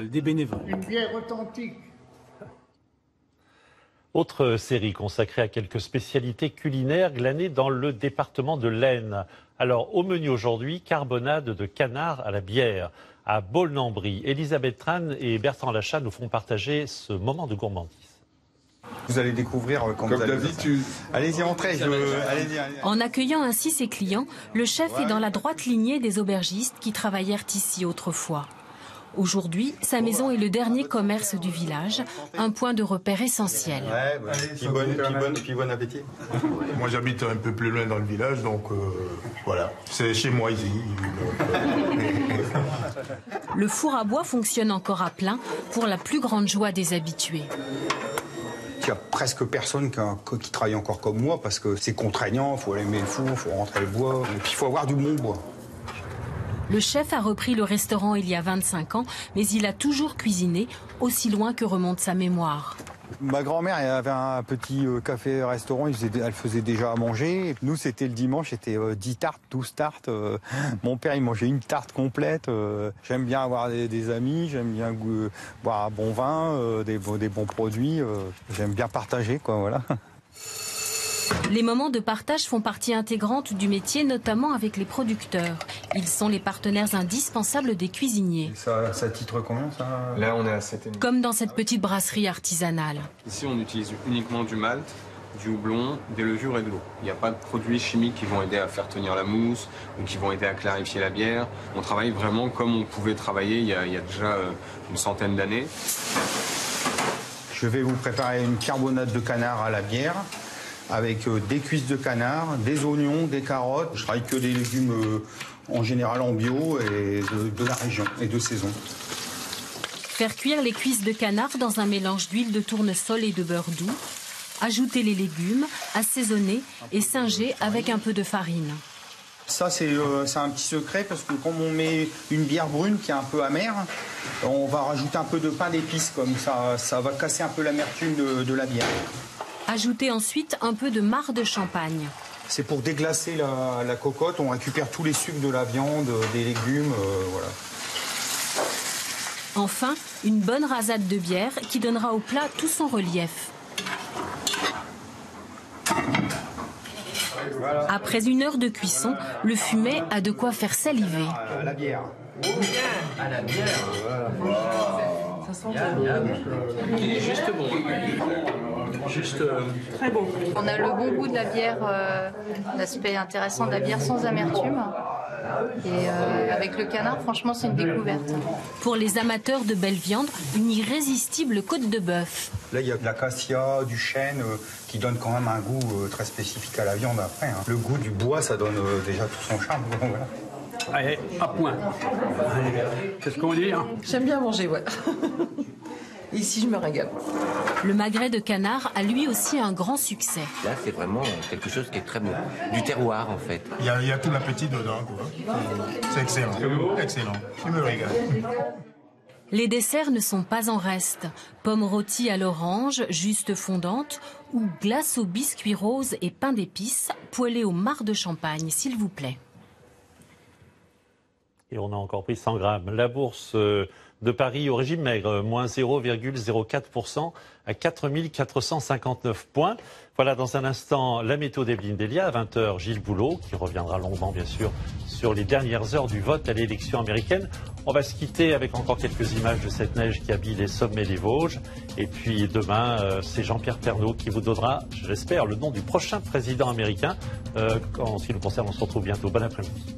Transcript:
Des bénévoles. Une bière authentique. Autre série consacrée à quelques spécialités culinaires glanées dans le département de l'Aisne. Alors, au menu aujourd'hui, carbonade de canard à la bière. À Baulne-en-Brie, Elisabeth Tran et Bertrand Lachat nous font partager ce moment de gourmandise. Vous allez découvrir quand vous allez d'habitude. Allez-y, entrez. Allez-y. En accueillant ainsi ses clients, le chef est dans la droite lignée des aubergistes qui travaillèrent ici autrefois. Aujourd'hui, sa maison est le dernier commerce du village, un point de repère essentiel. Puis bon appétit. Moi j'habite un peu plus loin dans le village, donc voilà, c'est chez moi ici. Le four à bois fonctionne encore à plein pour la plus grande joie des habitués. Il n'y a presque personne qui travaille encore comme moi parce que c'est contraignant, il faut allumer le four, il faut rentrer le bois, et puis il faut avoir du bon bois. Le chef a repris le restaurant il y a 25 ans, mais il a toujours cuisiné, aussi loin que remonte sa mémoire. Ma grand-mère avait un petit café-restaurant, elle faisait déjà à manger. Nous, c'était le dimanche, c'était 10 tartes, 12 tartes. Mon père, il mangeait une tarte complète. J'aime bien avoir des amis, j'aime bien boire un bon vin, des bons produits. J'aime bien partager, quoi, voilà. Les moments de partage font partie intégrante du métier, notamment avec les producteurs. Ils sont les partenaires indispensables des cuisiniers. Ça titre combien, ça? Là, on est à 7,5. Comme dans cette petite brasserie artisanale. Ici, on utilise uniquement du malt, du houblon, des levures et de l'eau. Il n'y a pas de produits chimiques qui vont aider à faire tenir la mousse ou qui vont aider à clarifier la bière. On travaille vraiment comme on pouvait travailler il y a déjà une centaine d'années. Je vais vous préparer une carbonade de canard à la bière, avec des cuisses de canard, des oignons, des carottes. Je travaille que des légumes en général en bio et de la région et de saison. Faire cuire les cuisses de canard dans un mélange d'huile de tournesol et de beurre doux. Ajouter les légumes, assaisonner et singer avec un peu de farine. Ça, c'est un petit secret parce que quand on met une bière brune qui est un peu amère, on va rajouter un peu de pain d'épices comme ça. Ça va casser un peu l'amertume de la bière. Ajoutez ensuite un peu de marc de champagne. C'est pour déglacer la cocotte, on récupère tous les sucres de la viande, des légumes, voilà. Enfin, une bonne rasade de bière qui donnera au plat tout son relief. Après 1 heure de cuisson, le fumet a de quoi faire saliver. À la bière. À la bière. Ça sent bon. Il est juste bon. Juste très bon. On a le bon goût de la bière, l'aspect intéressant de la bière sans amertume. Et avec le canard, franchement, c'est une découverte. Pour les amateurs de belle viande, une irrésistible côte de bœuf. Là, il y a de l'acacia, du chêne, qui donne quand même un goût très spécifique à la viande après. Hein. Le goût du bois, ça donne déjà tout son charme. Voilà. Allez, à point. Qu'est-ce qu'on dit, hein? J'aime bien manger, ouais. Ici, je me régale. Le magret de canard a lui aussi un grand succès. Là, c'est vraiment quelque chose qui est très bon. Du terroir, en fait. Il y a tout l'appétit dedans, quoi. C'est excellent. Excellent. Je me régale. Les desserts ne sont pas en reste. Pommes rôties à l'orange, juste fondantes, ou glace aux biscuits roses et pain d'épices, poêlés au marc de champagne, s'il vous plaît. Et on a encore pris 100 grammes. La bourse de Paris au régime maigre, moins 0,04% à 4 459 points. Voilà, dans un instant, la météo d'Evelyne Delia. À 20h, Gilles Boulot, qui reviendra longuement, bien sûr, sur les dernières heures du vote à l'élection américaine. On va se quitter avec encore quelques images de cette neige qui habille les sommets des Vosges. Et puis demain, c'est Jean-Pierre Pernaut qui vous donnera, je l'espère, le nom du prochain président américain. En ce qui nous concerne, on se retrouve bientôt. Bon après-midi.